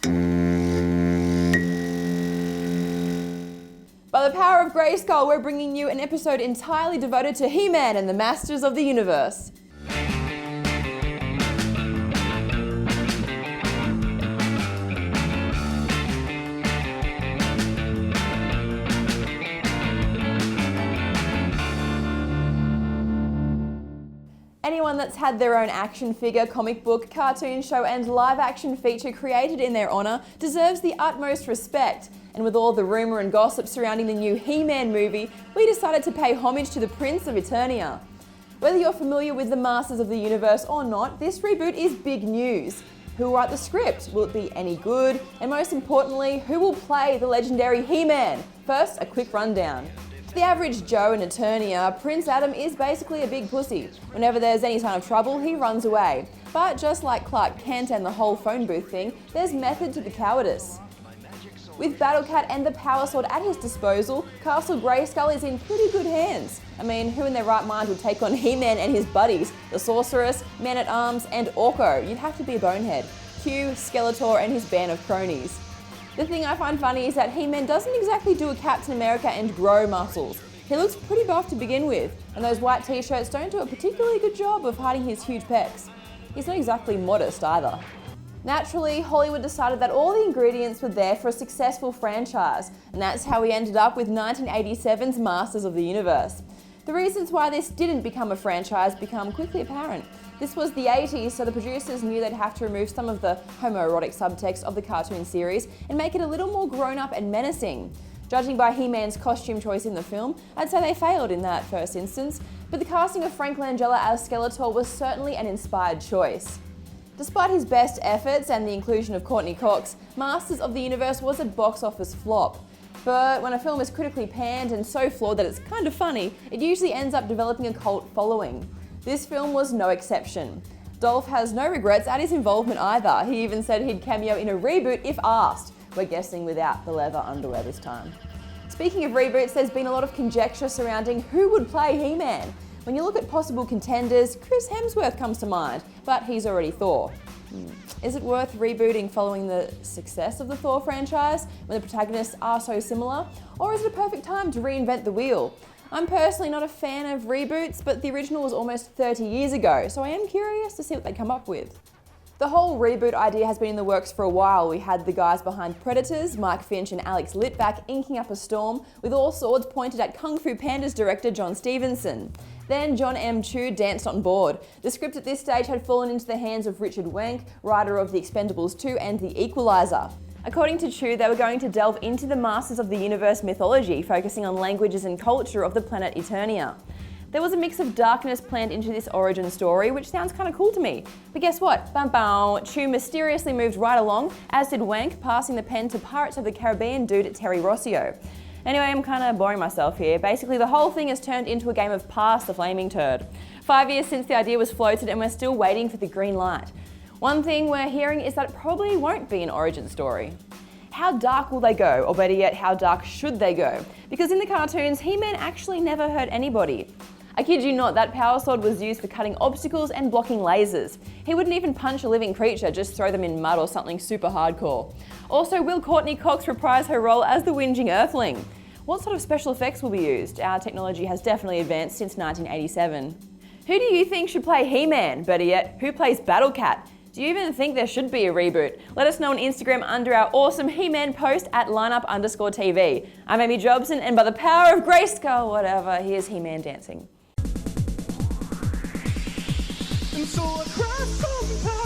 By the power of Grayskull, we're bringing you an episode entirely devoted to He-Man and the Masters of the Universe. Anyone that's had their own action figure, comic book, cartoon show and live action feature created in their honour deserves the utmost respect. And with all the rumour and gossip surrounding the new He-Man movie, we decided to pay homage to the Prince of Eternia. Whether you're familiar with the Masters of the Universe or not, this reboot is big news. Who will write the script? Will it be any good? And most importantly, who will play the legendary He-Man? First, a quick rundown. To the average Joe in Eternia, Prince Adam is basically a big pussy. Whenever there's any sign of trouble, he runs away. But just like Clark Kent and the whole phone booth thing, there's method to the cowardice. With Battlecat and the Power Sword at his disposal, Castle Grayskull is in pretty good hands. I mean, who in their right mind would take on He-Man and his buddies, the Sorceress, Man-at-Arms and Orko? You'd have to be a bonehead. Q, Skeletor and his band of cronies. The thing I find funny is that He-Man doesn't exactly do a Captain America and grow muscles. He looks pretty buff to begin with, and those white t-shirts don't do a particularly good job of hiding his huge pecs. He's not exactly modest either. Naturally, Hollywood decided that all the ingredients were there for a successful franchise, and that's how we ended up with 1987's Masters of the Universe. The reasons why this didn't become a franchise become quickly apparent. This was the 80s, so the producers knew they'd have to remove some of the homoerotic subtext of the cartoon series and make it a little more grown-up and menacing. Judging by He-Man's costume choice in the film, I'd say they failed in that first instance, but the casting of Frank Langella as Skeletor was certainly an inspired choice. Despite his best efforts and the inclusion of Courtney Cox, Masters of the Universe was a box office flop. But when a film is critically panned and so flawed that it's kind of funny, it usually ends up developing a cult following. This film was no exception. Dolph has no regrets at his involvement either. He even said he'd cameo in a reboot if asked. We're guessing without the leather underwear this time. Speaking of reboots, there's been a lot of conjecture surrounding who would play He-Man. When you look at possible contenders, Chris Hemsworth comes to mind, but he's already Thor. Is it worth rebooting following the success of the Thor franchise, when the protagonists are so similar? Or is it a perfect time to reinvent the wheel? I'm personally not a fan of reboots, but the original was almost 30 years ago, so I am curious to see what they come up with. The whole reboot idea has been in the works for a while. We had the guys behind Predators, Mike Finch and Alex Littback, inking up a storm, with all swords pointed at Kung Fu Panda's director John Stevenson. Then John M. Chu danced on board. The script at this stage had fallen into the hands of Richard Wenk, writer of The Expendables 2 and The Equalizer. According to Chu, they were going to delve into the Masters of the Universe mythology, focusing on languages and culture of the planet Eternia. There was a mix of darkness planned into this origin story, which sounds kind of cool to me. But guess what? Chu mysteriously moved right along, as did Wank, passing the pen to Pirates of the Caribbean dude Terry Rossio. Anyway, I'm kind of boring myself here. Basically, the whole thing has turned into a game of Pass the Flaming Turd. 5 years since the idea was floated and we're still waiting for the green light. One thing we're hearing is that it probably won't be an origin story. How dark will they go? Or better yet, how dark should they go? Because in the cartoons, He-Man actually never hurt anybody. I kid you not, that power sword was used for cutting obstacles and blocking lasers. He wouldn't even punch a living creature, just throw them in mud or something super hardcore. Also, will Courtney Cox reprise her role as the whinging Earthling? What sort of special effects will be used? Our technology has definitely advanced since 1987. Who do you think should play He-Man? Better yet, who plays Battlecat? Do you even think there should be a reboot? Let us know on Instagram under our awesome He-Man post at lineup_TV. I'm Amy Jobson, and by the power of Grayskull, whatever, here's He-Man dancing. And so I cried sometimes.